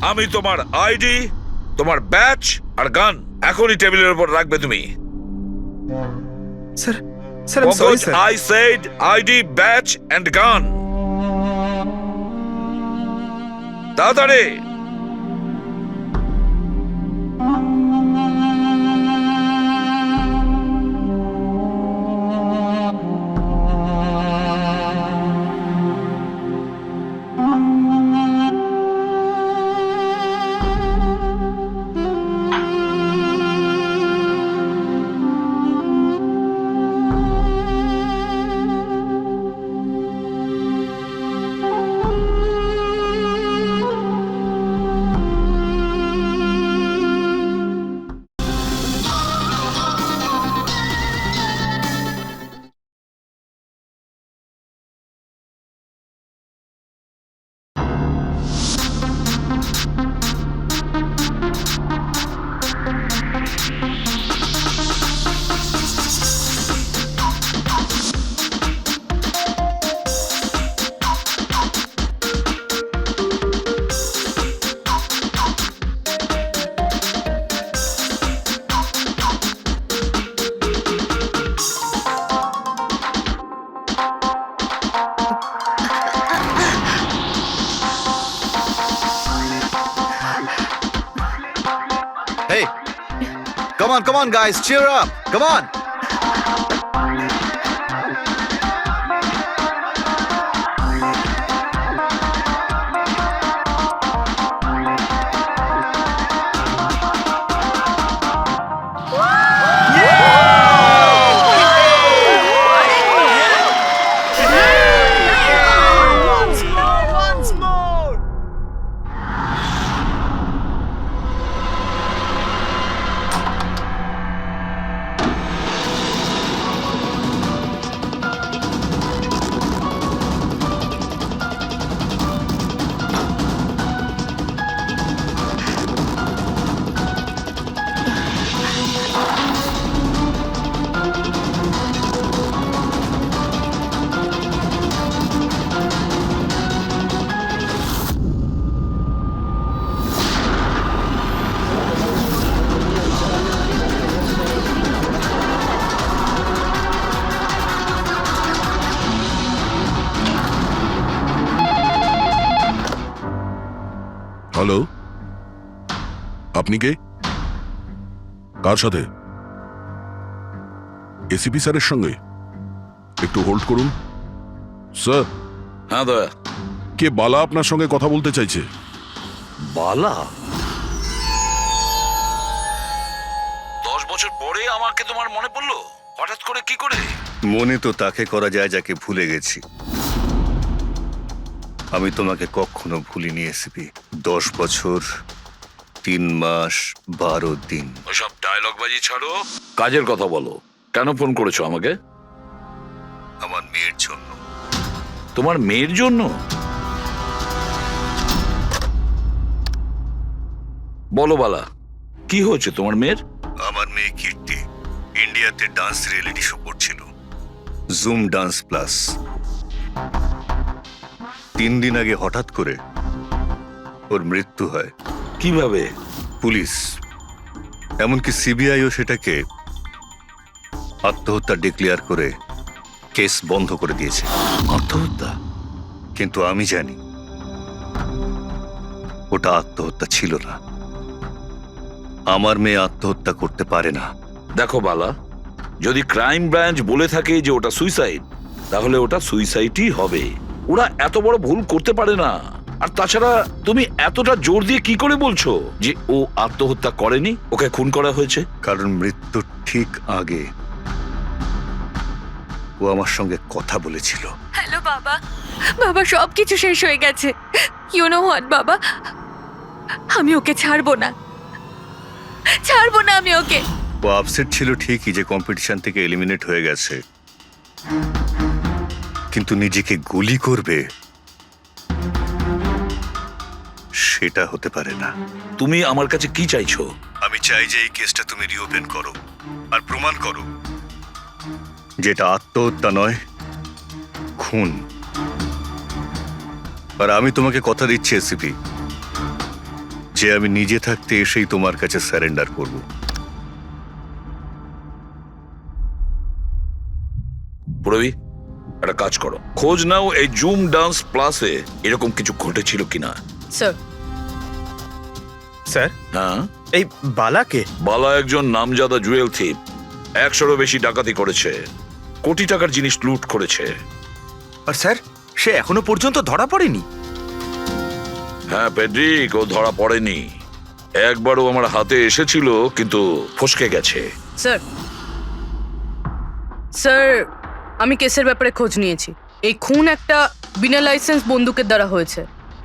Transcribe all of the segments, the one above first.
আমি তোমার আইডি, তোমার ব্যাচ আর গান এখনই টেবিলের উপর রাখবে তুমি। Sir sir I sorry sir. I said ID, badge and gun. তাড়াতাড়ি। Hey, come on, guys, cheer up. Come on. Once more. Hello, আপনি কে? কার সাথে? এসিপি স্যারের সঙ্গে? একটু হোল্ড করুন স্যার। হ্যাঁ দয়া। কে বালা আপনার সঙ্গে কথা বলতে চাইছে? বালা? 10 বছর পরে আমাকে তোমার মনে পড়লো হঠাৎ করে, কি করে? মনে তো তাকে করা যায় যাকে ভুলে গেছি। আমি তোমাকে কখনো ভুলিনি এসিপি। 10 বছর 3 মাস 12 দিন। ওইসব ডায়লগ বাজি ছাড়ো, কাজের কথা বলো। কেন ফোন করেছো আমাকে? আমার মেয়ের জন্য। তোমার মেয়ের জন্য? বলো বালা, কি হয়েছে তোমার মেয়ের? আমার মেয়ে কীর্তি ইন্ডিয়াতে ডান্স রিয়েলিটি শো করছিল, জুম ডান্স প্লাস। 3 দিন আগে হঠাৎ করে ওর মৃত্যু হয়। কিভাবে? পুলিশ, এমনকি সিবিআইও সেটাকে আত্মহত্যা ডিক্লেয়ার করে কেস বন্ধ করে দিয়েছে। আত্মহত্যা? কিন্তু আমি জানি ওটা আত্মহত্যা ছিল না। আমার মেয়ে আত্মহত্যা করতে পারে না। দেখো বালা, যদি ক্রাইম ব্রাঞ্চ বলে থাকে যে ওটা সুইসাইড, তাহলে ওটা সুইসাইডই হবে। ওরা এত বড় ভুল করতে পারে না। আর তাছাড়া তুমি এতটা জোর দিয়ে কি করে বলছো যে ও আত্মহত্যা করেনি, ওকে খুন করা হয়েছে? কারণ মৃত্যুর ঠিক আগে ও আমার সঙ্গে কথা বলেছিল। হ্যালো বাবা, বাবা সবকিছু শেষ হয়ে গেছে। ইউ নো হোয়াট বাবা, আমি ওকে ছাড়বো না, আমি ওকে। ও আপসেট ছিল ঠিকই যে কম্পিটিশন থেকে এলিমিনেট হয়ে গেছে, কিন্তু নিজেকে গুলি করবে সেটা হতে পারে না। তুমি আমার কাছে কি চাইছো? আমি চাই যে এই কেসটা তুমি রিওপেন করো আর প্রমাণ করো যেটা আত্মহত্যা নয়, খুন। আর আমি তোমাকে কথা দিচ্ছি এসিপি, যে আমি নিজে থাকতে এসেই তোমার কাছে সারেন্ডার করব। পুরবি, একটা কাজ করো, খোঁজ নাও এই জুম ডান্স প্লাসে এরকম কিছু ঘটেছিল কিনা। স্যার স্যার হ্যাঁ, এই বালাকে বালা একজন নামজাদা জুয়েল থিপ, 100-এরও বেশি ডাকাতি করেছে, কোটি টাকার জিনিস লুট করেছে। আর স্যার সে এখনো পর্যন্ত ধরা পড়েনি। হ্যাঁ পেড্রিক, ও ধরা পড়েনি। একবারও আমার হাতে এসেছিল কিন্তু ফসকে গেছে। স্যার স্যার আমি কেসের ব্যাপারে খোঁজ নিয়েছি। এই খুন একটা বিনা লাইসেন্স বন্দুকের দ্বারা হয়েছে,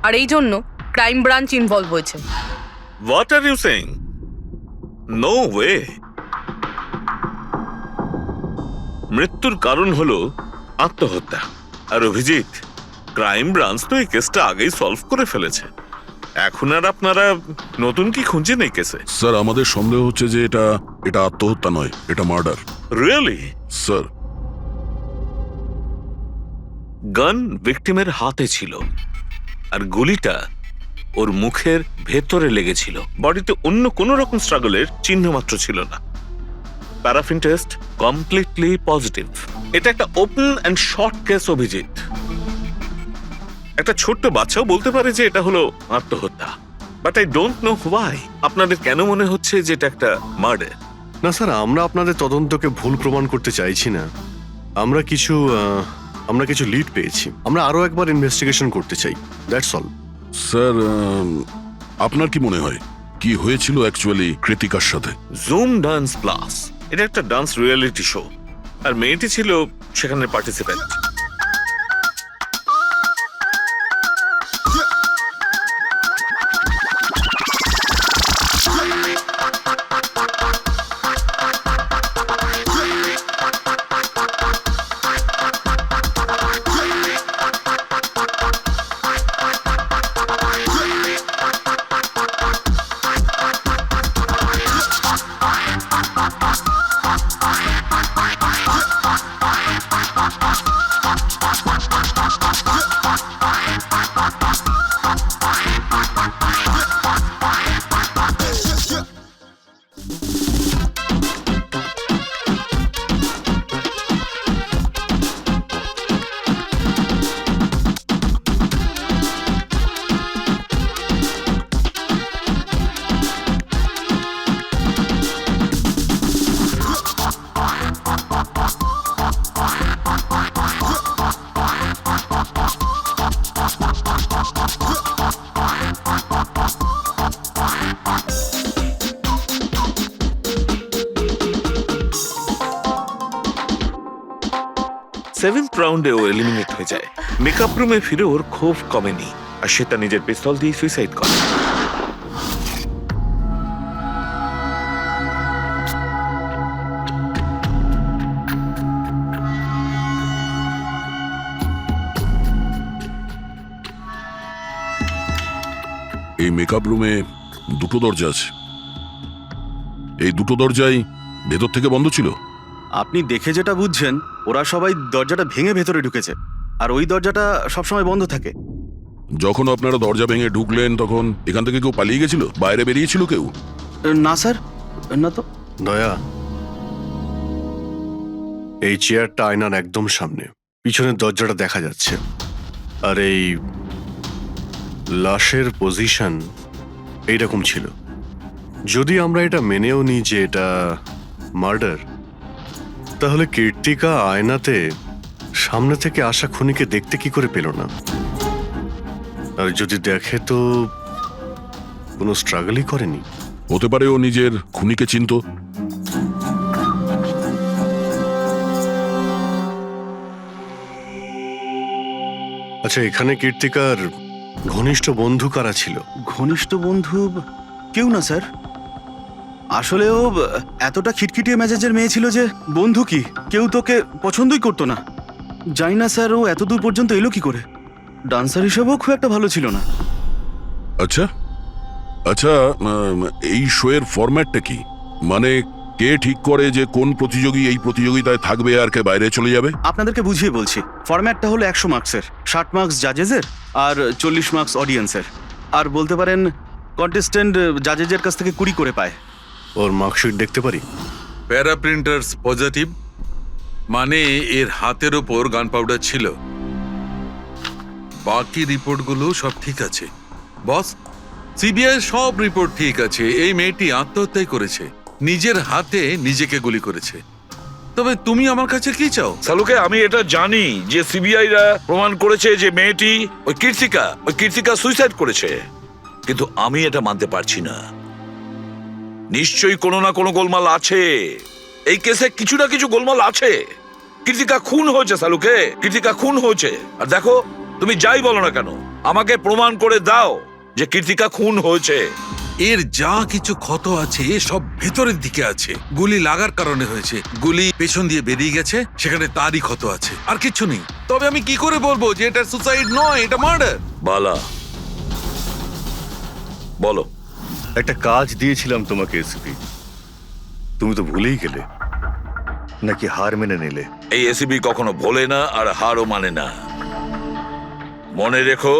আর এই জন্য ক্রাইম ব্রাঞ্চ ইনভলভ হয়েছে। What are you saying? No way. মৃত্যুর কারণ হলো আত্মহত্যা। আর অভিজিৎ, ক্রাইম ব্রাঞ্চ তো এই কেসটা আগেই সলভ করে ফেলেছে। এখন আর আপনারা নতুন কি খুঁজছেন এই কেসে? স্যার আমাদের সন্দেহ হচ্ছে যে এটা আত্মহত্যা নয়, এটা মার্ডার। রিয়েলি? স্যার গান ভিকটিমের হাতে ছিল আর গুলিটা ওর মুখের ভেতরে লেগেছিল। বডিতে অন্য কোনো রকম স্ট্রাগলের চিহ্ন মাত্র ছিল না। Paraffin test completely positive. এটা একটা open and short case Abhijit. একটা ছোট্ট বাচ্চাও বলতে পারে যে এটা হলো আত্মহত্যা। But I don't know why আপনাদের কেন মনে হচ্ছে যে এটা একটা মার্ডার? না স্যার, আমরা আপনাদের তদন্তকে ভুল প্রমাণ করতে চাইছি না। আমরা কিছু লিড পেয়েছি, আমরা আরো একবার ইনভেস্টিগেশন করতে চাই, দ্যাটস অল। স্যার আপনার কি মনে হয় কি হয়েছিল অ্যাকচুয়ালি কৃতিকার সাথে? জুম ডান্স প্লাস এটা একটা ডান্স রিয়েলিটি শো, আর মেয়েটি ছিল সেখানে পার্টিসিপেন্ট। সেভেন্থ রাউন্ডে ও এলিমিনেট হয়ে যায়। মেকআপ রুমে ফিরে ওর ক্ষোভ কমেনি, আর সে তার নিজের পিস্তল দিয়ে সুইসাইড করে। এই মেকআপ রুমে দুটো দরজা আছে, এই দুটো দরজাই ভেতর থেকে বন্ধ ছিল। আপনি দেখে যেটা বুঝছেন, ওরা সবাই দরজাটা ভেঙে ভেতরে ঢুকেছে, আর ওই দরজাটা সবসময় বন্ধ থাকে। যখন আপনারা দরজা ভেঙে ঢুকলেন তখন এখান থেকে কেউ পালিয়ে গেছিল, বাইরে বেরিয়েছিল কেউ? না স্যার, না তো। দয়া, এই চেয়ারটা আয়নার একদম সামনে, পিছনের দরজাটা দেখা যাচ্ছে, আর এই লাশের পজিশন এইরকম ছিল। যদি আমরা এটা মেনেও নিই যে এটা মার্ডার, তাহলে কীর্তিকা আয়নাতে সামনে থেকে আসা খুনিকে দেখতে কি করে পেল না? আর যদি দেখে তো কোনো স্ট্রাগলই করেনি। হতে পারে ও নিজের খুনিকে চিনত। আচ্ছা, এখানে কীর্তিকার ঘনিষ্ঠ বন্ধু কারা ছিল? ঘনিষ্ঠ বন্ধু কেউ না স্যার। আসলে ও এতটা খিটখিটিয়ে মেজাজের মেয়ে ছিল যে বন্ধু কি, কেউ তোকে পছন্দই করতো না। জানি না স্যার ও এত দূর পর্যন্ত এলো কি করে। ডান্সার হিসেবেও খুব একটা ভালো ছিল না। আচ্ছা আচ্ছা, এই শোয়ের ফরম্যাটটা কি? মানে কে ঠিক করে যে কোন প্রতিযোগী এই প্রতিযোগিতায় থাকবে আর কে বাইরে চলে যাবে? আপনাদেরকে বুঝিয়ে বলছি। ফরম্যাটটা হলো 100 মার্কসের, 60 মার্কস জাজেসের আর 40 মার্কস অডিয়েন্সের। আর বলতে পারেন কন্টেস্ট্যান্ট জাজেজের কাছ থেকে 20 করে পায়। ওর মার্কশিট দেখতে পারি? প্যারা প্রিন্টার্স পজিটিভ, মানে এর হাতের ওপর গান পাউডার ছিল। বাকি রিপোর্টগুলো সব ঠিক আছে বস। সিবিআই সব রিপোর্ট ঠিক আছে। এই মেয়েটি আত্মহত্যাই করেছে, নিজের হাতে নিজেকে গুলি করেছে। তবে তুমি আমার কাছে কি চাও? সালুকে, আমি এটা জানি যে সিবিআই রা প্রমাণ করেছে যে মেয়েটি ওই কীর্তিকা সুইসাইড করেছে, কিন্তু আমি এটা মানতে পারছি না। নিশ্চয়ই কোনো না কোনো গোলমাল আছে এই কেসে, কিছু না কিছু গোলমাল আছে। কীর্তিকা খুন হয়েছে সালুকে, কীর্তিকা খুন হয়েছে। আর দেখো, তুমি যাই বলো না কেন, আমাকে প্রমাণ করে দাও যে কীর্তিকা খুন হয়েছে। এর যা কিছু ক্ষত আছে সব ভেতরের দিকে আছে, গুলি লাগার কারণে হয়েছে। গুলি পেছন দিয়ে বেরিয়ে গেছে, সেখানে তারই ক্ষত আছে, আর কিছু নেই। তবে আমি কি করে বলবো যে এটা সুসাইড নয়, এটা মার্ডার? বালা, বলো। একটা কাজ দিয়েছিলাম তোমাকে এসপি, তুমি তো ভুলেই গেলে, নাকি হার মেনে নিলে? এই এসিবি কখনো ভোলে না আর হারও মানে না। মনে রেখো,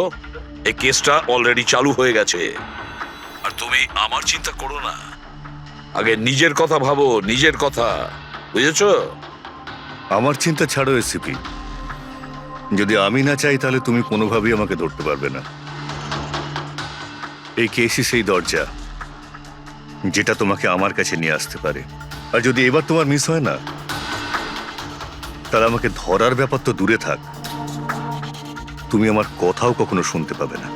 এই কেসটা অলরেডি চালু হয়ে গেছে। আর তুমি আমার চিন্তা করো না, আগে নিজের কথা ভাবো, নিজের কথা, বুঝেছো? আমার চিন্তা ছাড়ো এসপি, যদি আমি না চাই তাহলে তুমি কোনোভাবেই আমাকে ধরতে পারবে না। এই কেসই সেই দরজা যেটা তোমাকে আমার কাছে নিয়ে আসতে পারে। আর যদি এবার তোমার মিস হয় না, তাহলে আমাকে ধরার ব্যাপার তো দূরে থাক, তুমি আমার কথাও কখনো শুনতে পাবে না।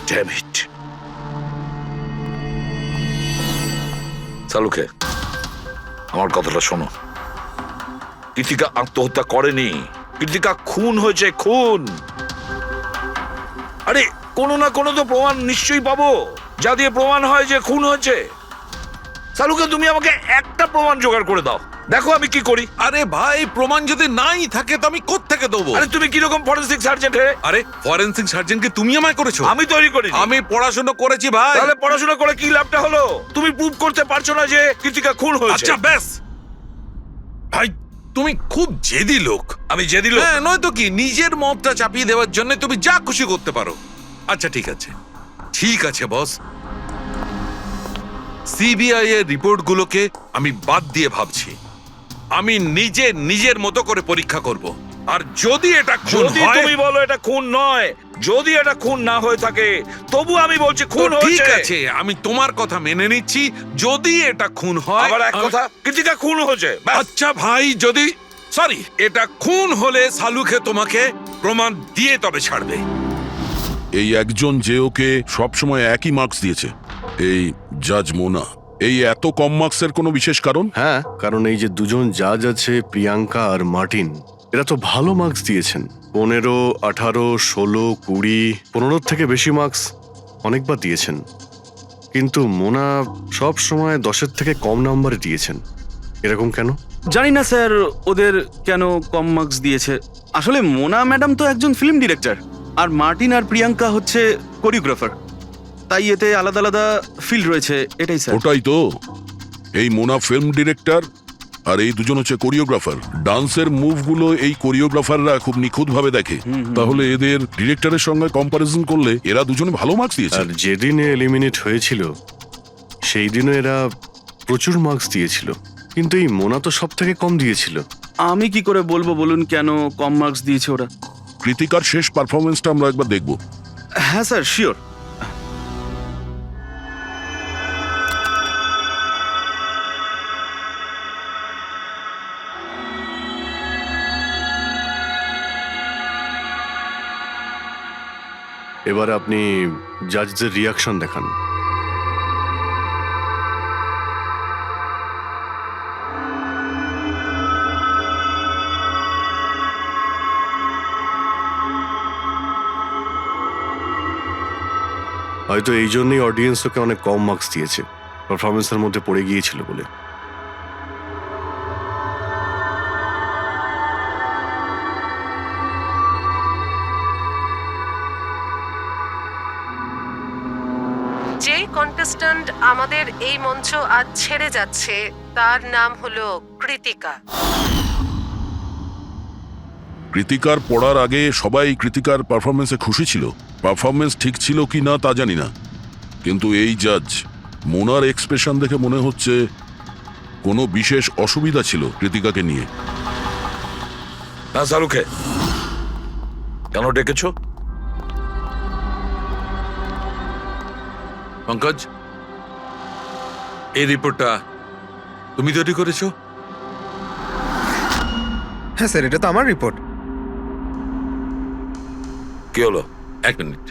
Damn it. সালুকে, আমার কথাটা শোনো। কীর্তিকা আত্মহত্যা করেনি, কীর্তিকা খুন হয়েছে, খুন। আরে কোনো না কোনো তো প্রমাণ নিশ্চয়ই পাবো, যা দিয়ে প্রমাণ হয় যে খুন হয়েছে। সালুকে, তুমি আমাকে একটা প্রমাণ জোগাড় করে দাও, দেখো আমি কি করি। আরে ভাই, প্রমাণ যদি নাই থাকে তো আমি কোত্থেকে দেবো? আরে তুমি কিরকম ফরেন্সিক সার্জেন্ট হে? আরে ফরেন্সিক সার্জনকে তুমি আমায় করেছো? আমি তৈরি করি। আমি পড়াশোনা করেছি ভাই। তাহলে পড়াশোনা করে কি লাভটা হলো? তুমি প্রুভ করতে পারছো না যে কীর্তিকা খুন হয়েছে। আচ্ছা ব্যাস ভাই, তুমি খুব জেদি লোক। আমি জেদি লোক? হ্যাঁ, নয়তো কি, নিজের মতটা চাপিয়ে দেওয়ার জন্য তুমি যা খুশি করতে পারো। আচ্ছা ঠিক আছে, ঠিক আছে বস, সিবিআই এর রিপোর্টগুলোকে আমি বাদ দিয়ে ভাবছি। আমি নিজের মতো করে পরীক্ষা করব। আর যদি এটা খুন যদি হয়, তুমি বলো এটা খুন নয়, যদি এটা খুন না হয়ে থাকে, তবু আমি বলছি খুন তো ঠিক হয়েছে। আছে, আমি তোমার কথা মেনে নিচ্ছি। যদি এটা খুন হয়, আবার এক কথা, কীর্তিকা খুন হয়েছে, ব্যাস। আচ্ছা ভাই, যদি সরি এটা খুন হলে সালুকে তোমাকে প্রমাণ দিয়ে তবে ছাড়বে। এই একজন যে ওকে সবসময় একই মার্কস দিয়েছে, এই জাজ মোনা, এই এত কম মার্কসের কোনো বিশেষ কারণ? হ্যাঁ, কারণ এই যে দুজন জাজ আছে, প্রিয়াঙ্কা আর মার্টিন, এরা তো ভালো মার্কস দিয়েছেন। 15, 18, 16, 20, 15 থেকে বেশি মার্কস অনেকবার দিয়েছেন, কিন্তু মোনা সব সময় 10-এর থেকে কম নাম্বারে দিয়েছেন। এরকম কেন? জানি না স্যার ওদের কেন কম মার্কস দিয়েছে। আসলে মোনা ম্যাডাম তো একজন ফিল্ম ডিরেক্টর, আর মার্টিন আর প্রিয়াঙ্কা হচ্ছে কোরিওগ্রাফার, তাই এতে আলাদা আলাদা ফিল্ড রয়েছে, এটাই স্যার। ওটাই তো, এই মোনা ফিল্ম ডিরেক্টর আর এই দুজন হচ্ছে কোরিওগ্রাফার। ডান্সের মুভগুলো এই কোরিওগ্রাফাররা খুব নিখুঁতভাবে দেখে। তাহলে এদের ডিরেক্টরের সঙ্গে কম্পারিজন করলে এরা দুজনে ভালো মার্কস দিয়েছে। আর যেদিন এলিমিনেট হয়েছিল সেই দিনও এরা প্রচুর মার্কস দিয়েছিল, কিন্তু এই মোনা তো সব থেকে কম দিয়েছিল। আমি কি করে বলবো বলুন কেন কম মার্কস দিয়েছে ওরা? কৃতিকার শেষ পারফরমেন্সটা আমরা একবার দেখব। হ্যাঁ স্যার, শিওর। এবার আপনি জাজদের রিয়াকশন দেখান। হয়তো এই জন্যই অডিয়েন্স ওকে অনেক কম মার্কস দিয়েছে, পারফরমেন্সের মধ্যে পড়ে গিয়েছিল বলে। যে কন্টেস্ট্যান্ট আমাদের এই মঞ্চ আজ ছেড়ে যাচ্ছে তার নাম হলো কৃতিকা। কৃতিকার পড়ার আগে সবাই কৃতিকার পারফরমেন্সে খুশি ছিল, পারফরমেন্স ঠিক ছিল কি না তা জানি না, কিন্তু এই জাজ মোনার এক্সপ্রেশন দেখে মনে হচ্ছে কোনো বিশেষ অসুবিধা ছিল কৃতিকাকে নিয়ে। না শাহরুখে, কেন ডেকেছো? পঙ্কজ, এই রিপোর্টটা তুমি তৈরি করেছো? হ্যাঁ স্যার, এটা তো আমার রিপোর্ট। কি হলো? 1 মিনিট।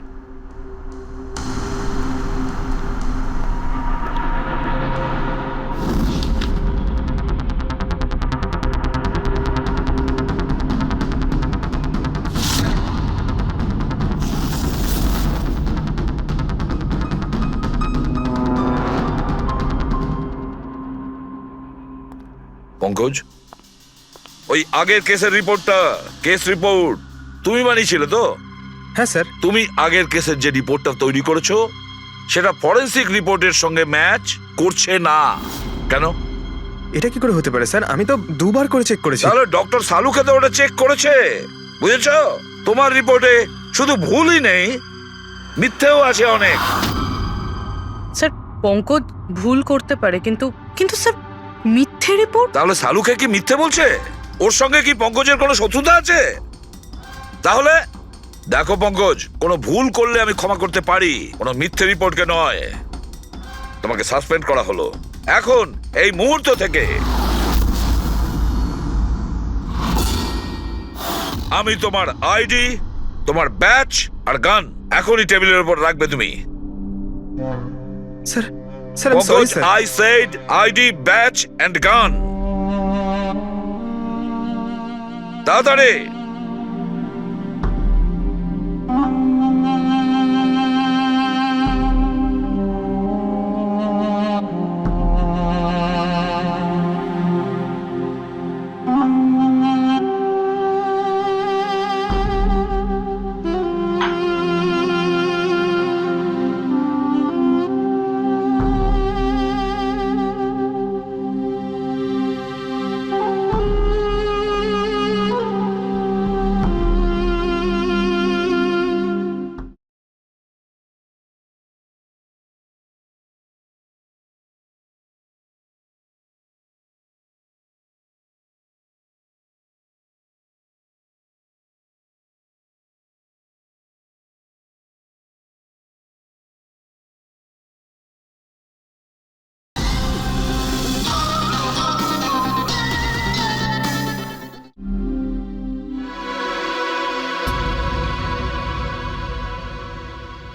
পঙ্কজ, ওই আগের কেসের রিপোর্টটা, কেস রিপোর্ট তুমি বানিয়েছিলে তো? হ্যাঁ স্যার। তুমি আগের কেসের যে রিপোর্টটা তৈরি করেছো সেটা ফরেনসিক রিপোর্টের সঙ্গে ম্যাচ করছে না কেন? এটা কি করে হতে পারে স্যার? আমি তো 2 বার করে চেক করেছি। তাহলে ডক্টর সালুকে তো ওটা চেক করেছে, বুঝেছো? তোমার রিপোর্টে শুধু ভুলই নেই, মিথ্যেও আছে অনেক। স্যার, পঙ্কজ ভুল করতে পারে, কিন্তু কিন্তু স্যার, মিথ্যে রিপোর্ট? তাহলে সালুকে কি মিথ্যে বলছে? ওর সঙ্গে কি পঙ্কজের কোনো শত্রুতা আছে? তাহলে দেখো পঙ্কজ, কোনো ভুল করলে আমি ক্ষমা করতে পারি, কোনো মিথ্যে রিপোর্টকে নয়। তোমাকে সাসপেন্ড করা হলো এখন, এই মুহূর্ত থেকে। আমি তোমার আইডি, তোমার ব্যাচ আর গান এখনই টেবিলের উপর রাখবে তুমি। স্যার, স্যার আমি sorry sir. I said ID, badge and gun. তাড়াতাড়ি।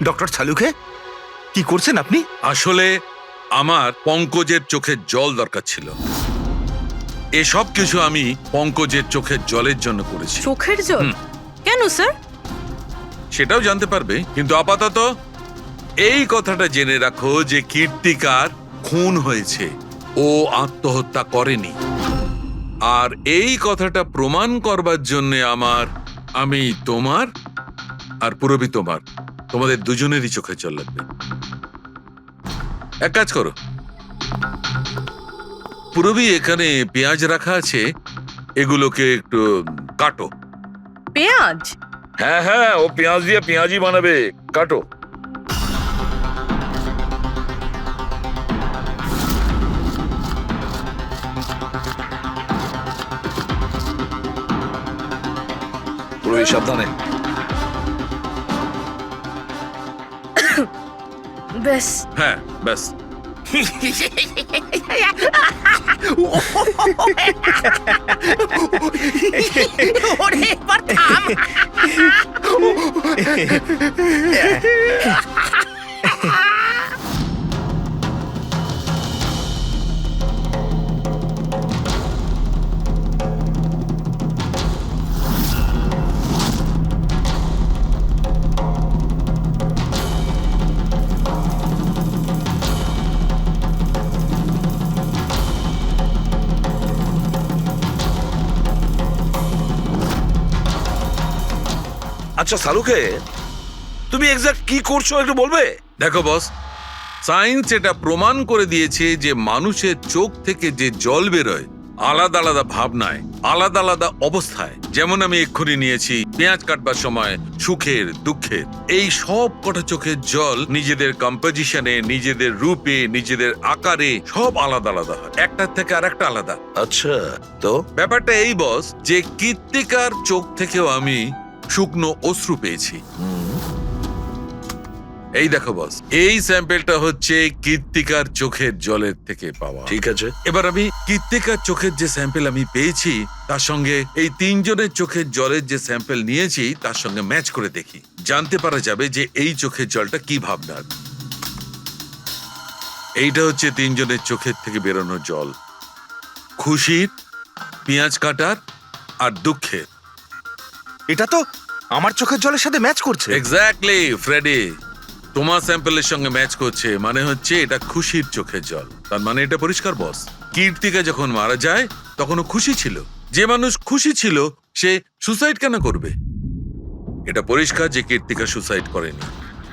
ডক্টর সালুকে, কি করছেন আপনি? আসলে আমার পঙ্কজের চোখের জল দরকার ছিল। এসব কিছু আমি পঙ্কজের চোখের জলের জন্য করেছি। চোখের জল? কেন স্যার? সেটাও জানতে পারবে, কিন্তু আপাতত এই কথাটা জেনে রাখো যে কীর্তিকার খুন হয়েছে, ও আত্মহত্যা করেনি। আর এই কথাটা প্রমাণ করবার জন্য আমি তোমার আর পুরবি তোমাদের দুজনেরই চোখে জল লাগবে। এক কাজ করো, পুরবি এখানে পেঁয়াজ রাখা আছে, এগুলোকে একটু কাটো। পেঁয়াজ? হ্যাঁ হ্যাঁ, ও পেঁয়াজ দিয়ে পেঁয়াজি বানাবে, কাটো। পুরো সাবধানে। ব্যাস। হ্যাঁ ব্যাস। আচ্ছা সালুকে, তুমি এক্সাক্ট কি করছো একটু বলবে? দেখো বস, সায়েন্স এটা প্রমাণ করে দিয়েছে যে মানুষের চোখ থেকে যে জল বেরোয় আলাদা আলাদা ভাবনায়, আলাদা আলাদা অবস্থায়। যেমন আমি এক্ষুনি নিয়েছি পেঁয়াজ কাটবার সময় সুখের, দুঃখের, এই সব কটা চোখের জল নিজেদের কম্পোজিশনে, নিজেদের রূপে, নিজেদের আকারে সব আলাদা আলাদা হয়, একটার থেকে আর একটা আলাদা। আচ্ছা, তো ব্যাপারটা এই বস যে কৃত্তিকার চোখ থেকেও আমি শুকনো অশ্রু পেয়েছি। এই দেখো বস, এই স্যাম্পেলটা হচ্ছে কৃত্তিকার চোখের জলের থেকে পাওয়া। ঠিক আছে, এবার আমি কৃত্তিকার চোখের যে স্যাম্পেল আমি পেয়েছি তার সঙ্গে এই তিনজনের চোখের জলের যে স্যাম্পেল নিয়েছি তার সঙ্গে ম্যাচ করে দেখি, জানতে পারা যাবে যে এই চোখের জলটা কি ভাবনার। এইটা হচ্ছে তিনজনের চোখের থেকে বেরোনো জল, খুশির, পেঁয়াজ কাটার আর দুঃখের। এটা তো আমার চোখের জলের সাথে ম্যাচ করছে। এক্স্যাক্টলি ফ্রেডি, তোমার স্যাম্পেলের সঙ্গে ম্যাচ করছে, মানে হচ্ছে এটা খুশির চোখের জল। তার মানে এটা পরিষ্কার বস, কীর্তিকা যখন মারা যায় তখনও খুশি ছিল। যে মানুষ খুশি ছিল সে সুসাইড কেন করবে? এটা পরিষ্কার যে কীর্তিকা সুসাইড করেনি।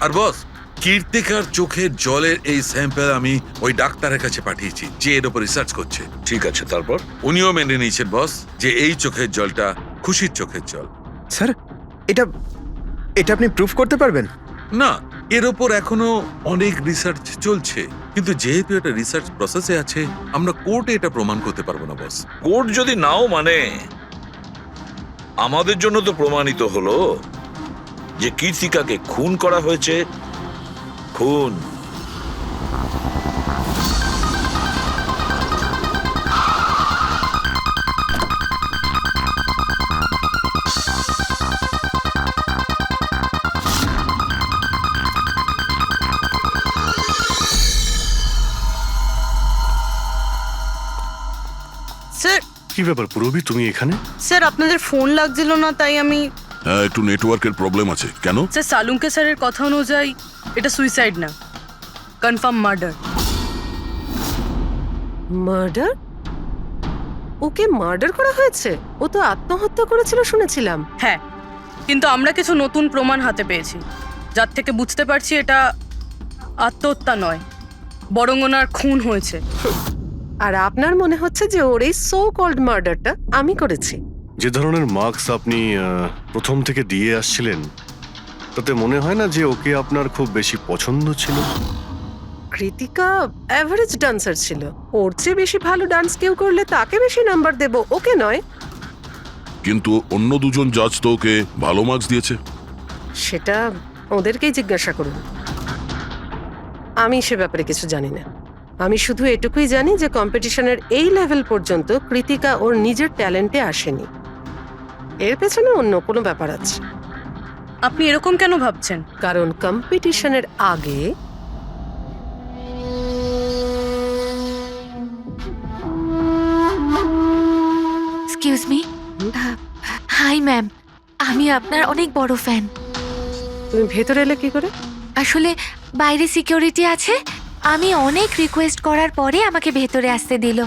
আর বস, কীর্তিকার চোখের জলের এই স্যাম্পেল আমি ওই ডাক্তারের কাছে পাঠিয়েছি যে এর উপর রিসার্চ করছে। ঠিক আছে, তারপর? উনিও মেনে নিয়েছেন বস যে এই চোখের জলটা খুশির চোখের জল। স্যার, এটা এটা আপনি প্রুফ করতে পারবেন? না, এর ওপর এখনো অনেক রিসার্চ চলছে, কিন্তু যেহেতু এটা রিসার্চ প্রসেসে আছে আমরা কোর্টে এটা প্রমাণ করতে পারবো না বস। কোর্ট যদি নাও মানে, আমাদের জন্য তো প্রমাণিত হলো যে কীর্তিকাকে খুন করা হয়েছে। খুন। স্যার, কি ব্যাপার পুরবি, তুমি এখানে? স্যার আপনাদের ফোন লাগছিল না তাই আমি। হ্যাঁ, একটু নেটওয়ার্কের প্রবলেম আছে। কেন? স্যার, সালুঙ্কে স্যারের কথা অনুযায়ী এটা সুইসাইড না, কনফার্ম মার্ডার। মার্ডার? ওকে মার্ডার করা হয়েছে? ও তো আত্মহত্যা করেছিল শুনেছিলাম। হ্যাঁ, কিন্তু আমরা কিছু নতুন প্রমাণ হাতে পেয়েছি, যার থেকে বুঝতে পারছি এটা আত্মহত্যা নয়, বরং ওনার খুন হয়েছে। আর আপনার মনে হচ্ছে যে ওর এই সো কল্ড মার্ডারটা আমি করেছি? যে ধরনের মার্কস আপনি প্রথম থেকে দিয়ে আসছিলেন তাতে মনে হয় না যে ওকে আপনার খুব বেশি পছন্দ ছিল। কৃতিকা অ্যাভারেজ ডান্সার ছিল, ওর চেয়ে বেশি ভালো ডান্স কেউ করলে তাকে বেশি নাম্বার দেব, ওকে নয়। কিন্তু অন্য দুজন জাজ তো ওকে ভালো মার্কস দিয়েছে। সেটা ওদেরকেই জিজ্ঞাসা করুন, আমি সে ব্যাপারে কিছু জানি না। আমি শুধু এটুকুই জানি যে কম্পিটিশনের এই লেভেল পর্যন্ত কৃতিকা ওর নিজের ট্যালেন্টে আসেনি, এর পেছনে অন্য কোনো ব্যাপার আছে। আপনি এরকম কেন ভাবছেন? কারণ কম্পিটিশনের আগে এক্সকিউজ মি। হাই ম্যাম, আমি আপনার অনেক বড় ফ্যান। তুমি ভেতরে এলে কি করে? আসলে বাইরে সিকিউরিটি আছে, আমি অনেক রিকোয়েস্ট করার পরে আমাকে ভেতরে আসতে দিল।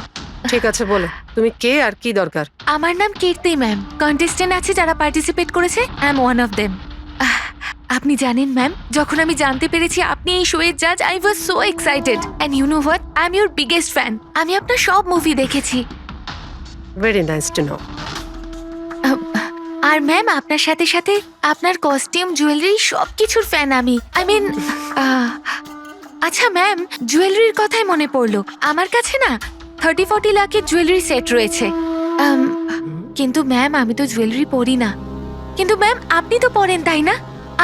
ঠিক আছে, বলো তুমি কে আর কি দরকার। আমার নাম কীর্তি ম্যাম, কন্টেস্টেন্ট আছে যারা পার্টিসিপেট করেছে, I am one of them. আপনি জানেন ম্যাম, যখন আমি জানতে পেরেছি আপনি এই শোয়ের জাজ, I was so excited, and you know what, I am your biggest fan. আমি আপনার সব মুভি দেখেছি। Very nice to know. আর ম্যাম, আপনার সাথে সাথে আপনার কস্টিউম, জুয়েলারি সব কিছুর ফ্যান আমি। আই মিন, আচ্ছা ম্যাম, জুয়েলারির কথাই মনে পড়লো, আমার কাছে না 30-40 লাখের জুয়েলারি সেট রয়েছে। কিন্তু ম্যাম, আমি তো জুয়েলারি পরি না। কিন্তু ম্যাম, আপনি তো পরেন তাই না?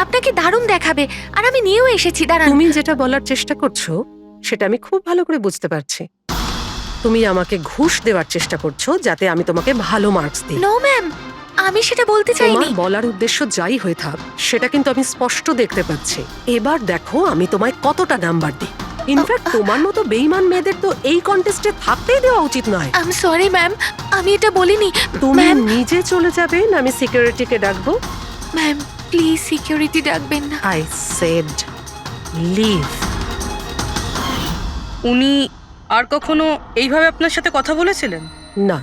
আপনাকে দারুণ দেখাবে, আর আমি নিয়েও এসেছি। দাঁড়ান। তুমি যেটা বলার চেষ্টা করছো সেটা আমি খুব ভালো করে বুঝতে পারছি। তুমি আমাকে ঘুষ দেওয়ার চেষ্টা করছো যাতে আমি তোমাকে ভালো মার্কস দিই। নো ম্যাম, আমি সেটা বলতে চাইনি। তোমার বলার উদ্দেশ্য যাই হয়ে থাক সেটা কিন্তু আমি স্পষ্ট দেখতে পাচ্ছি। এবার দেখো আমি তোমায় কতটা নাম্বার দিই। ইনফ্যাক্ট তোমার মতো বেঈমান মেয়েদের তো এই কন্টেস্টে থাকতেই দেওয়া উচিত নয়। আই এম সরি ম্যাম, আমি এটা বলিনি। তুমি ম্যাম, নিজে চলে যাবে না আমি সিকিউরিটিকে ডাকবো? ম্যাম প্লিজ সিকিউরিটি ডাকবেন না। I said leave. উনি আর কখনো এইভাবে আপনার সাথে কথা বলেছিলেন? না।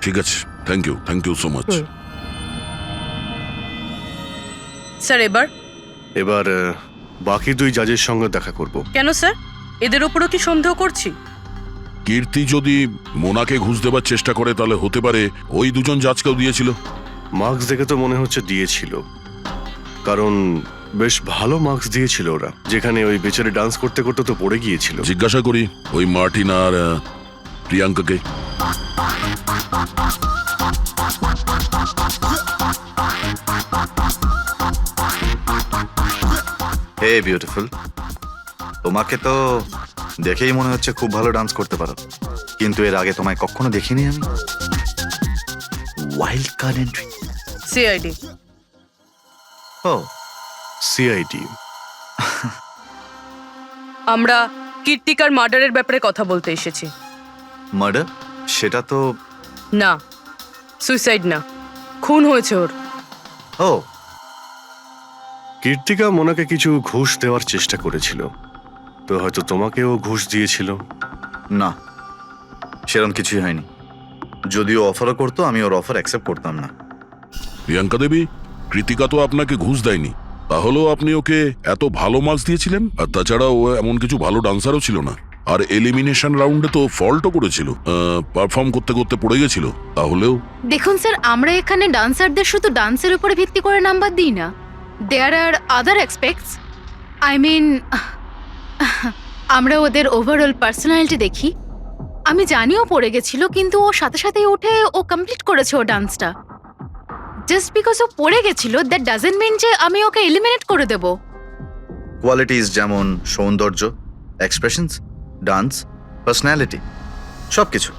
ঠিক আছে, thank you so much. Sir, এবার বাকি দুই জাজের সঙ্গে দেখা করব। কেন স্যার, এদের ওপরও কি সন্দেহ করছি? কীর্তি যদি মোনাকে ঘুষ দেবার চেষ্টা করে তাহলে হতে পারে ওই দুজন জাজকেও দিয়েছিল। মার্কস দেখে তো মনে হচ্ছে দিয়েছিল, কারণ বেশ ভালো মার্কস দিয়েছিল ওরা, যেখানে ওই বেচারে ডান্স করতে করতে তো পড়ে গিয়েছিল। জিজ্ঞাসা করি ওই মার্টিন আর প্রিয়াঙ্কাকে। হে বিউটিফুল, তোমাকে তো দেখেই মনে হচ্ছে খুব ভালো ডান্স করতে পারো, কিন্তু এর আগে তোমায় কখনো দেখিনি আমি। Wild card entry. সিআইডি। ও, সিআইডি। আমরা কীর্তিকার মার্ডারের ব্যাপারে কথা বলতে এসেছি। মার্ডার? সেটা তো না, সুইসাইড না, খুন হয়েছে ওর। ও, কীর্তিকা মোনাকে কিছু ঘুষ দেওয়ার চেষ্টা করেছিল, তো হয়তো তোমাকেও ঘুষ দিয়েছিল। না, সেরকম কিছুই হয়নি। যদিও অফারও করতো, আমি ওর অফার অ্যাকসেপ্ট করতাম না। প্রিয়াঙ্কা দেবী, কৃতিকা তো আপনাকে ঘুষ দেয়নি, তাহলেও আপনি ওকে এত ভালো মার্কস দিয়েছিলেন। আর তাছাড়া ও এমন কিছু ভালো ডান্সারও ছিল না, আর এলিমিনেশন রাউন্ডে তো ফল্টও করেছিল, পারফর্ম করতে করতে পড়ে গেছিল। তাহলেও দেখুন স্যার, আমরা এখানে ডান্সারদের শুধু ডান্সের উপরে ভিত্তি করে নাম্বার দিই না। দেয়ার আর আদার এক্সপেক্টস। আই মিন, আমরা ওদের ওভারঅল পার্সোনালিটি দেখি। আমি জানিও পড়ে গেছিল, কিন্তু ও সাথে সাথেই উঠে ও কমপ্লিট করেছে ও ডান্সটা। জাস্ট বিকজ ও পড়ে গেছিল, দ্যাট ডাজন্ট মিন যে আমি ওকে এলিমিনেট করে দেব। কোয়ালিটিস যেমন সৌন্দর্য, এক্সপ্রেশনস, ডান্স, পার্সোনালিটি, সবকিছু।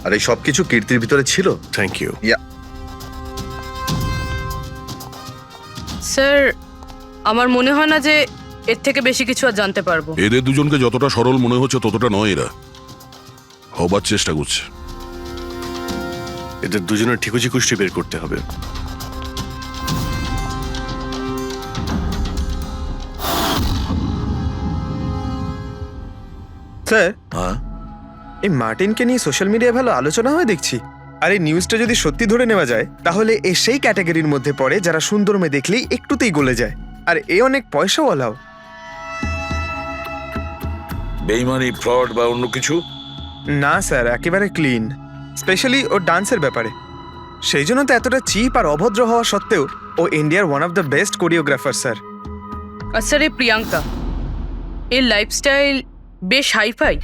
আর এই সবকিছু কীর্তির ভিতরে ছিল। Thank you. স্যার, আমার মনে হয় না যে এর থেকে বেশি কিছু আর জানতে পারবো। এদের দুজনকে যতটা সরল মনে হচ্ছে ততটা নয়, এরা হবার চেষ্টা করছে। এদের দুজনের ঠিকুজি কুষ্টি বের করতে হবে। স্যার, হ্যাঁ, এই মার্টিনকে নিয়ে সোশ্যাল মিডিয়ায় ভালো আলোচনা হয় দেখছি। আর এই নিউজটা যদি সত্যি ধরে নেওয়া যায়, তাহলে এ সেই ক্যাটাগরির মধ্যে পড়ে যারা সুন্দর মেয়ে দেখলেই একটুতেই গলে যায়। আর এ অনেক পয়সাওয়ালাও। বেইমানি, ফ্রড বা অন্য কিছু? না স্যার, একেবারে ক্লিন, স্পেশালি ওর ডান্সের ব্যাপারে। সেই জন্য তো এতটা চিপ আর অভদ্র হওয়া সত্ত্বেও ও ইন্ডিয়ার one of the best choreographer sir. আর স্যার, এই প্রিয়াঙ্কা, এর লাইফস্টাইল বেশ হাইফাই।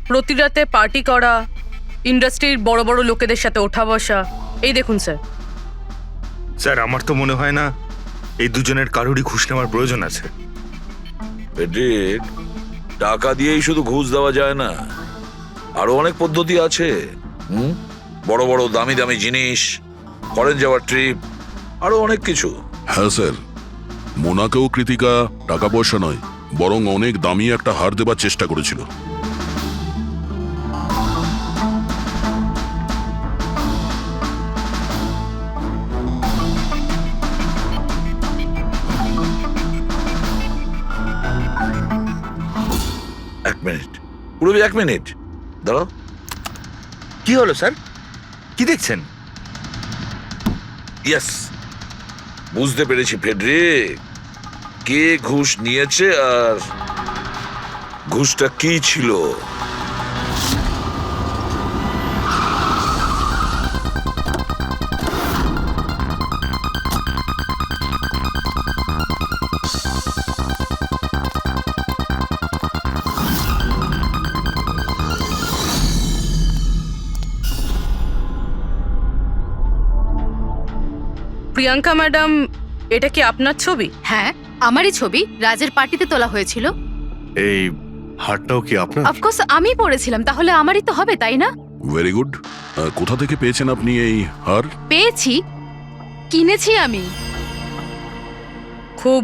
প্রতি রাতে পার্টি করা, ইন্ডাস্ট্রির বড় বড় লোকেদের সাথে ওঠা বসা। এই দেখুন স্যার। স্যার, আমার তো মনে হয় না এই দুজনের কারোরই ঘুষ নেওয়ার প্রয়োজন আছে। পেড্রিক, টাকা দিয়েই শুধু ঘুষ দেওয়া যায় না, আরো অনেক পদ্ধতি আছে। বড় বড় দামি দামি জিনিস, ফরেন যাওয়ার ট্রিপ, আরো অনেক কিছু। হ্যাঁ স্যার, মোনাকেও কৃতিকা টাকা পয়সা নয়, বরং অনেক দামি একটা হার দেবার চেষ্টা করেছিল। এক মিনিট, পুরবি, এক মিনিট দাঁড়াও। কি হলো স্যার? কি দেখছেন? ইয়েস, বুঝতে পেরেছি ফেডরিক, কে ঘুষ নিয়েছে আর ঘুষটা কি ছিল। প্রিয়াঙ্কা ম্যাডাম, এটা কি আপনার ছবি? হ্যাঁ, আমারই ছবি, রাজের পার্টিতে তোলা হয়েছিল। এই হারটাও কি আপনার? অফকোর্স আমি পড়েছিলাম, তাহলে আমারই তো হবে, তাই না? Very good. কোথা থেকে পেয়েছেন আপনি এই হার? পেয়েছি, কিনেছি আমি। খুব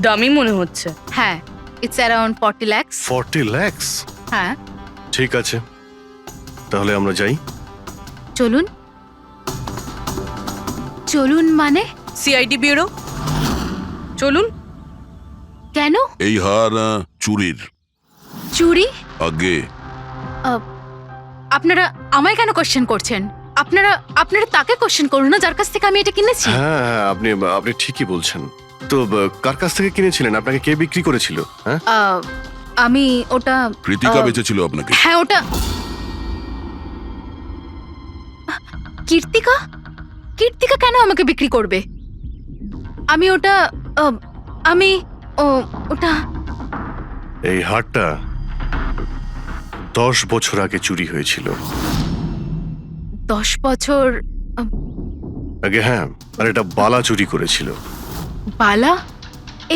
দামি মনে হচ্ছে। হ্যাঁ, ইটস অ্যারাউন্ড 40 লাখ। 40 লাখ? হ্যাঁ। ঠিক আছে, তাহলে আমরা যাই। চলুন। চলুন মানে? সিআইডি ব্যুরো চলুন। কেন? এই হার চুরির। চুরি? আগে আপনারা আমায় কেন কোশ্চেন করছেন? আপনারা তাকে কোশ্চেন করুন না, যার কাছ থেকে আমি এটা কিনেছি। হ্যাঁ, আপনি ঠিকই বলছেন। তো কার কাছ থেকে কিনেছিলেন? আপনাকে কে বিক্রি করেছিল? হ্যাঁ, আমি ওটা কৃতিকা বেঁচেছিল আপনাকে। হ্যাঁ ওটা কীর্তিকা কীর্তিকা কেন আমাকে বিক্রি করবে? আমি ওটা আমি ওটা এই হারটা 10 বছর আগে চুরি হয়েছিল। 10 বছর আগে, হ্যাঁ। আর এটা বালা চুরি করেছিল। বালা?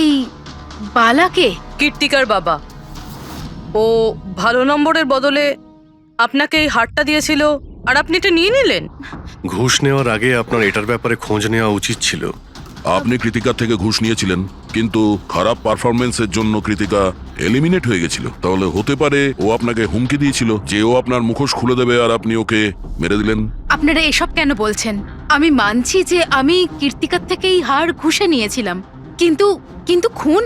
এই বালাকে? কীর্তিকার বাবা। ও ভালো নম্বরের বদলে আপনাকে এই হারটা দিয়েছিল আর আপনি এটা নিয়ে নিলেন। ঘুষ নেওয়ার আগে আপনার এটার ব্যাপারে খোঁজ নেওয়া উচিত ছিল। আপনি কৃতিকার থেকে ঘুষ নিয়েছিলেন, কিন্তু খারাপ পারফরমেন্সের জন্য কৃতিকা এলিমিনেট হয়ে গেছিল। তাহলে হতে পারে ও আপনাকে হুমকি দিয়েছিল যে ও আপনার মুখোশ খুলে দেবে আর আপনি ওকে মেরে দিলেন। আপনারা এসব কেন বলছেন? আমি মানছি যে আমি কীর্তিকার থেকে এই হার ঘুষে নিয়েছিলাম, কিন্তু কিন্তু খুন?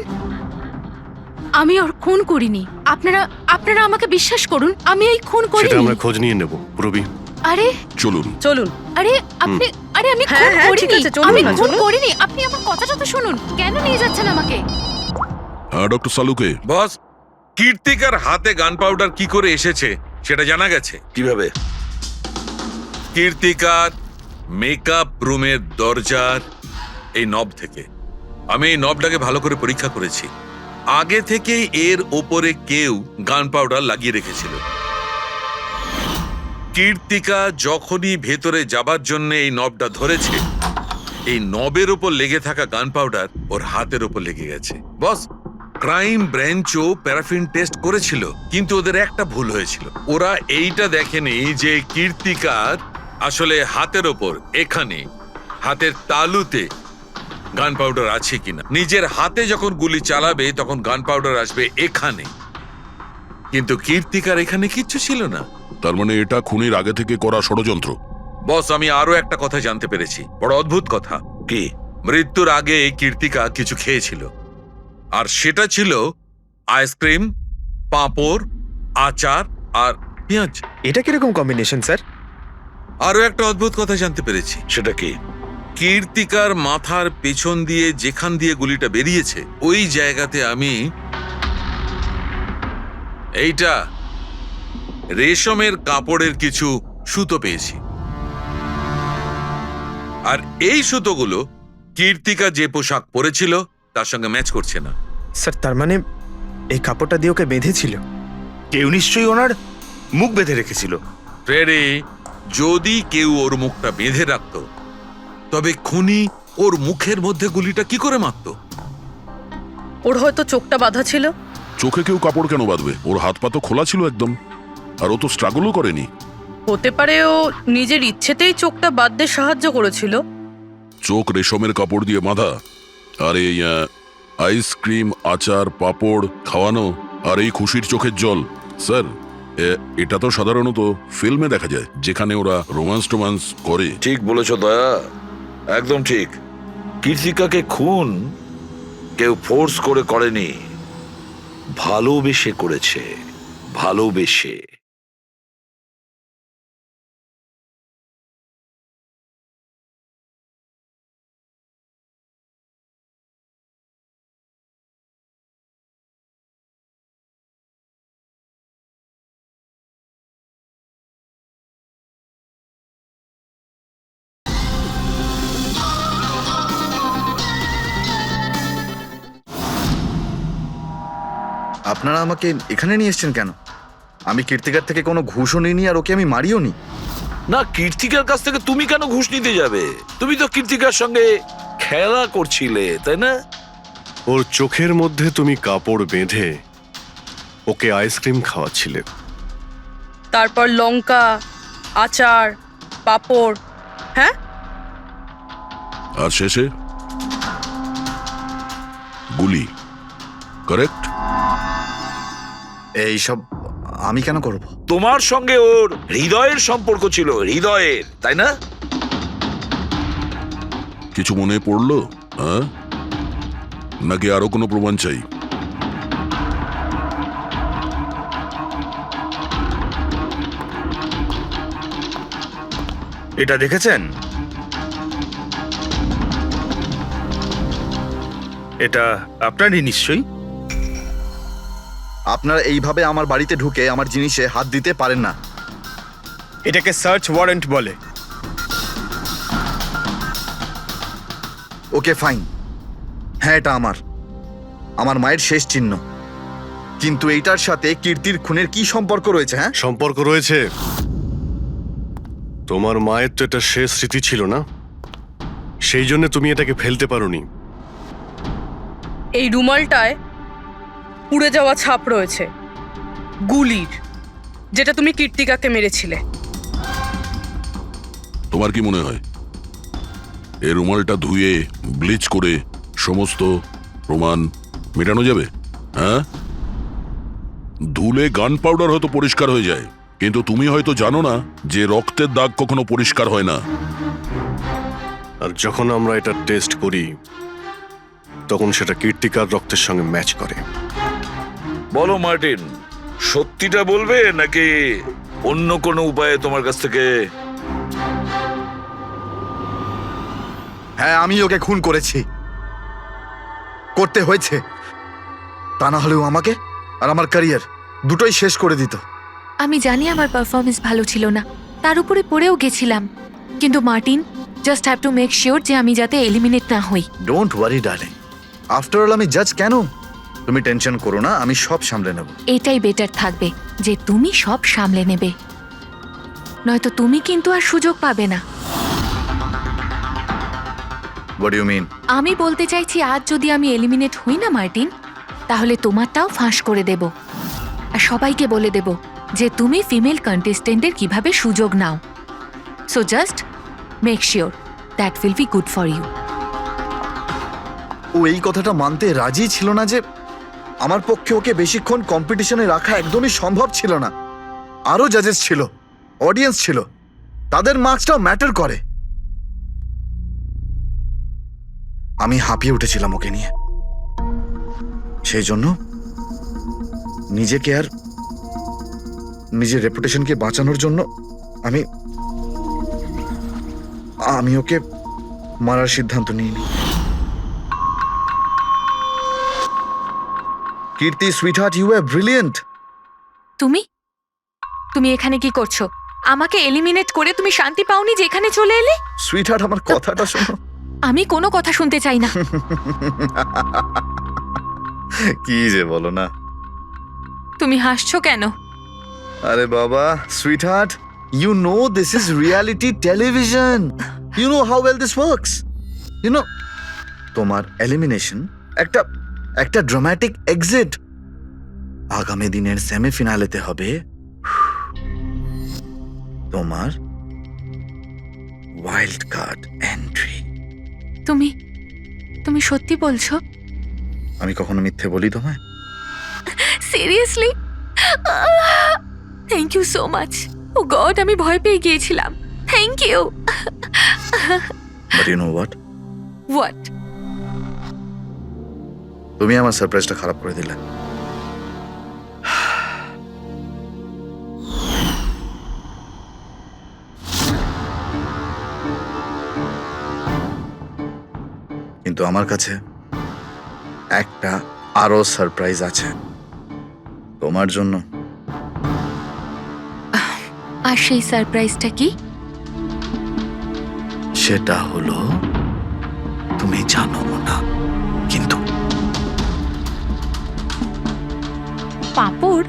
আমি ওর খুন করিনি। আপনারা আমাকে বিশ্বাস করুন, আমি এই খুন সেটা করিনি। আমরা খোঁজ নিয়ে নেব, রবি। আরে চলুন। চলুন। আরে আপনি আরে আমি হ্যাঁ, খুন হ্যাঁ, ঠিক করিনি। আছে, চলুন আমি না, খুন চলুন। করিনি। আপনি আমার কথাটা তো শুনুন। কেন নিয়ে যাচ্ছেন আমাকে? হ্যাঁ ডক্টর সালুকে। বস, কীর্তিকার হাতে গান পাউডার কি করে এসেছে সেটা জানা গেছে। কিভাবে? কীর্তিকার মেকআপ রুমের দরজার এই নব থেকে। আমি এই নবটাকে ভালো করে পরীক্ষা করেছি। আগে থেকেই এর ওপরে কেউ গান পাউডার লাগিয়ে রেখেছিল। কীর্তিকা যখনই ভেতরে যাবার জন্য এই নবটা ধরেছে, এই নবের ওপর লেগে থাকা গান পাউডার ওর হাতের ওপর লেগে গেছে। বস, ক্রাইম ব্রাঞ্চও প্যারাফিন টেস্ট করেছিল, কিন্তু ওদের একটা ভুল হয়েছিল। ওরা এইটা দেখেনি যে কীর্তিকার আসলে হাতের ওপর এখানে হাতের তালুতে গান পাউডার আছে কিনা। নিজের হাতে যখন গুলি চালাবে তখন গান পাউডার আসবে এখানে, কিন্তু কীর্তিকার এখানে কিচ্ছু ছিল না। তার মানে এটা খুনির আগে থেকে করা ষড়যন্ত্র। বস, আমি আরো একটা কথা জানতে পেরেছি, বড় অদ্ভুত কথা। কি? মৃত্যুর আগে কীর্তিকা কিছু খেয়েছিল, আর সেটা ছিল আইসক্রিম, পাঁপড়, আচার আর পেঁয়াজ। এটা কিরকম কম্বিনেশন স্যার? আরো একটা অদ্ভুত কথা জানতে পেরেছি। সেটা কি? কীর্তিকার মাথার পেছন দিয়ে যেখান দিয়ে গুলিটা বেরিয়েছে ওই জায়গাতে আমি এইটা রেশমের কাপড়ের কিছু সুতো পেয়েছি, আর এই সুতোগুলো কীর্তিকা যে পোশাক পরেছিল তার সঙ্গে ম্যাচ করছে না। স্যার তার মানে এই কাপড়টা দিয়ে ওকে বেঁধেছিল? কেউ নিশ্চয়ই ওনার মুখ বেঁধে রেখেছিল। ফ্রেডি, যদি কেউ ওর মুখটা বেঁধে রাখত তবে খুনি ওর মুখের মধ্যে গুলিটা কি করে মারত? ওর হয়তো চোখটা বাঁধা ছিল। চোখে কেউ কাপড় কেন বাঁধবে? ওর হাত পা তো খোলা ছিল একদম, আর ও তো স্ট্রাগলও করেনি। হতে পারে ও নিজের ইচ্ছেতেই চোখটা বাঁধতে সাহায্য করেছিল। চোখ রেশমের কাপড় দিয়ে বাঁধা, আর এই আইসক্রিম, আচার, পাঁপড় খাওয়ানো, আর এই খুশির চোখের জল। স্যার, এটা তো সাধারণত ফিল্মে দেখা যায়, যেখানে ওরা রোমান্স করে। ঠিক বলেছ দয়া, একদম ঠিক। কীর্তিকাকে খুন কেউ ফোর্স করে করেনি, ভালোবেসে করেছে, ভালোবেসে। আপনারা আমাকে এখানে নিয়ে এসেছেন কেন? আমি কীর্তিকার থেকে কোনো ঘুষও নিইনি, আর ওকে আমি মারিও নি। না, কীর্তিকার কাছ থেকে তুমি কেন ঘুষ নিতে যাবে? তুমি তো কীর্তিকার সঙ্গে খেলা করছিলে, তাই না? ওর চোখের মধ্যে তুমি কাপড় বেঁধে ওকে আইসক্রিম খাওয়াচ্ছিলে। তারপর লঙ্কা, আচার, পাঁপড়। হ্যাঁ, আর শেষে গুলি, কারেক্ট? এইসব আমি কেন করব? তোমার সঙ্গে ওর হৃদয়ের সম্পর্ক ছিল, হৃদয়ের, তাই না? কিছু মনে পড়লো? হ্যাঁ, নাকি আরো কোনো প্রমাণ চাই? এটা দেখেছেন? এটা আপনারই নিশ্চয়ই। আপনারা এইভাবে আমার বাড়িতে ঢুকে আমার জিনিসে হাত দিতে পারেন না। এটাকে সার্চ ওয়ারেন্ট বলে। ওকে ফাইন, হ্যাঁ এটা আমার মায়ের শেষ চিহ্ন, কিন্তু এইটার সাথে কীর্তির খুনের কি সম্পর্ক রয়েছে? হ্যাঁ, সম্পর্ক রয়েছে। তোমার মায়ের তো এটা শেষ স্মৃতি ছিল না, সেই জন্য তুমি এটাকে ফেলতে পারোনি। এই রুমালটায় পুড়ে যাওয়া ছাপ রয়েছে গুলির, যেটা তুমি কীর্তিকাকে মেরেছিলে। তোমার কি মনে হয় এই রুমালটা ধুয়ে ব্লিচ করে সমস্ত প্রমাণ মেটানো যাবে? হ্যাঁ, ধুলে গান পাউডার হয়তো পরিষ্কার হয়ে যায়, কিন্তু তুমি হয়তো জানো না যে রক্তের দাগ কখনো পরিষ্কার হয় না। আর যখন আমরা এটা টেস্ট করি তখন সেটা কীর্তিকার রক্তের সঙ্গে ম্যাচ করে। বলো মার্টিন, সত্যিটা বলবে নাকি অন্য কোনো উপায়ে তোমার কাছ থেকে? হ্যাঁ আমি ওকে খুন করেছি, করতে হয়েছে, তা না হলেও আমাকে আর আমার ক্যারিয়ার দুটোই শেষ করে দিত। আমি জানি আমার পারফরমেন্স ভালো ছিল না, তার উপরে পড়েও গেছিলাম, কিন্তু Martin, just have to make sure যে আমি যাতে এলিমিনেট না হই। Don't worry darling, after all আমি জাজ কেন? তুমি টেনশন করো না, আমি সব সামলে নেব। এটাই বেটার থাকবে যে তুমি সব সামলে নেবে, নয়তো তুমি কিন্তু আর সুযোগ পাবে না। What you mean? আমি বলতে চাইছি, আজ যদি আমি এলিমিনেট হই না মার্টিন, তাহলে তোমারটাও ফাঁস করে দেব, আর সবাইকে বলে দেব যে তুমি ফিমেল কন্টেস্টেন্টের কিভাবে সুযোগ নাও। So just make sure that will be good for you. ও এই কথাটা মানতে রাজি ছিল না যে আমার পক্ষে ওকে বেশিক্ষণ কম্পিটিশনে রাখা একদমই সম্ভব ছিল না। আরো জাজেস ছিল, অডিয়েন্স ছিল, তাদের মার্কসটাও ম্যাটার করে। আমি হাঁপিয়ে উঠেছিলাম ওকে নিয়ে, সেই জন্য নিজেকে আর নিজের রেপুটেশনকে বাঁচানোর জন্য আমি ওকে মারার সিদ্ধান্ত নিইনি। কীর্তি সুইটহার্ট, ইউ আর ব্রিলিয়েন্ট। তুমি এখানে কি করছো? আমাকে এলিমিনেট করে তুমি শান্তি পাওনি যে এখানে চলে এলে? সুইটহার্ট, আমার কথাটা শোনো। আমি কোনো কথা শুনতে চাই না। কি যে বলো না। তুমি হাসছো কেন? আরে বাবা, sweetheart, you know this is reality television. You know how well this works. You know, তোমার এলিমিনেশন একটা ড্রামাটিক এক্সিট। আগামী দিনের সেমিফিনালেতে হবে তোমার ওয়াইল্ড কার্ড এন্ট্রি। তুমি সত্যি বলছো? আমি কখনো মিথ্যে বলি তোমায়? Seriously? Thank you so much. Oh god, আমি ভয় পেয়ে গিয়েছিলাম। Thank you. But you know what? What? তুমি আমার সারপ্রাইজটা খারাপ করে দিলে। কিন্তু আমার কাছে একটা আরো সারপ্রাইজ আছে তোমার জন্য। আর সেই সারপ্রাইজটা কি? সেটা হলো তুমি জানো না, কিন্তু পাঁপড়,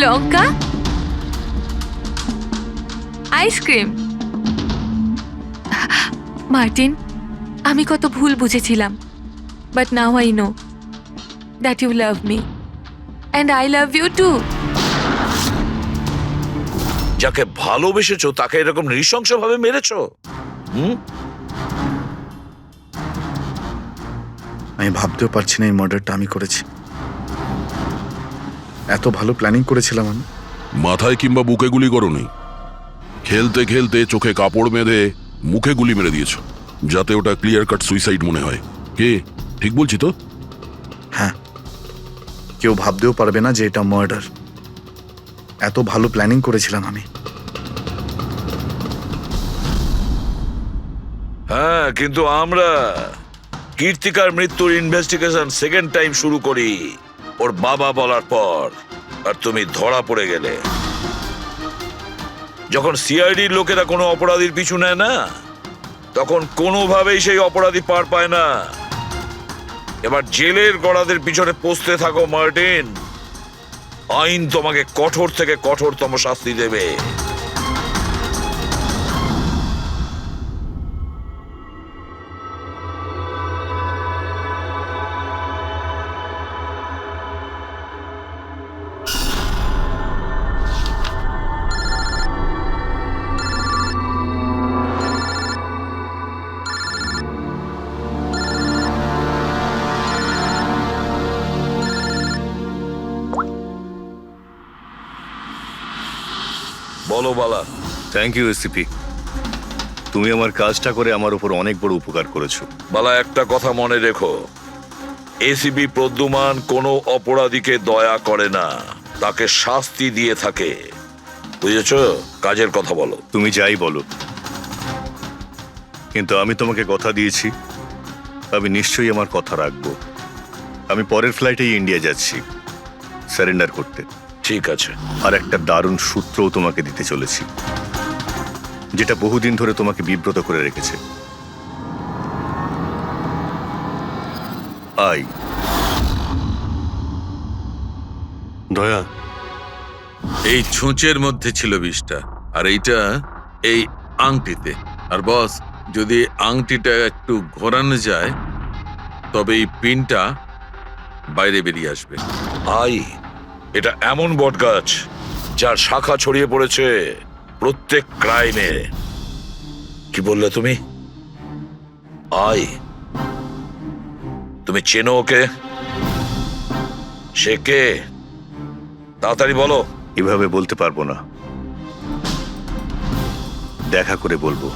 লঙ্কা, আইসক্রিম। মার্টিন, আমি কত ভুল বুঝেছিলাম, but now I know that you love me and I love you too. যাকে ভালোবেসেছো তাকে এরকম নৃশংসভাবে মেরেছো? আমি ভাবতেও পারছি না এই মার্ডারটা আমি করেছি। এত ভালো প্ল্যানিং করেছিলাম আমি। মাথায় কিংবা বুকে গুলি করোনি, খেলতে খেলতে চোখে কাপড় বেঁধে মুখে গুলি মেরে দিয়েছো, যাতে ওটা ক্লিয়ার কাট সুইসাইড মনে হয়। কে ঠিক বলছি তো? হ্যাঁ, কেউ ভাবতেও পারবে না যে এটা মার্ডার। এত ভালো প্ল্যানিং করেছিলাম আমি। হ্যাঁ, কিন্তু আমরা কীর্তিকার মৃত্যুর ইনভেস্টিগেশন সেকেন্ড টাইম শুরু করি ওর বাবা বলার পর, আর তুমি ধরা পড়ে গেলে। যখন সিআইডির লোকেরা কোনো অপরাধীর পিছু নেয় না, তখন কোনোভাবেই সেই অপরাধী পার পায় না। এবার জেলের গড়াদের পিছনে পৌঁছতে থাকো মার্টিন। আইন তোমাকে কঠোর থেকে কঠোরতম শাস্তি দেবে। বলো বালা। থ্যাংক ইউ এসিপি, তুমি আমার কাজটা করে আমার উপর অনেক বড় উপকার করেছো। বালা, একটা কথা মনে রেখো, এসিপি প্রদ্যুমান কোনো অপরাধীকে দয়া করে না, তাকে শাস্তি দিয়ে থাকে। বুঝেছ? কাজের কথা বলো। তুমি যাই বলো, কিন্তু আমি তোমাকে কথা দিয়েছি, আমি নিশ্চয়ই আমার কথা রাখবো। আমি পরের ফ্লাইটেই ইন্ডিয়া যাচ্ছি সারেন্ডার করতে। ঠিক আছে। আর একটা দারুণ সূত্রও তোমাকে দিতে চলেছি, যেটা বহুদিন ধরে তোমাকে বিব্রত করে রেখেছে। আই দয়া, এই ছুঁচের মধ্যে ছিল বিষটা, আর এইটা এই আংটিতে। আর বস, যদি আংটিটা একটু ঘোরানো যায় তবে এই পিনটা বাইরে বেরিয়ে আসবে। আই, এটা এমন বটগাছ যার শাখা ছড়িয়ে পড়েছে প্রত্যেক ক্রাইমে। কি বললে তুমি? আই, তুমি চেনো ওকে? সে কে? তাড়াতাড়ি বলো। এভাবে বলতে পারবো না, দেখা করে বলবো।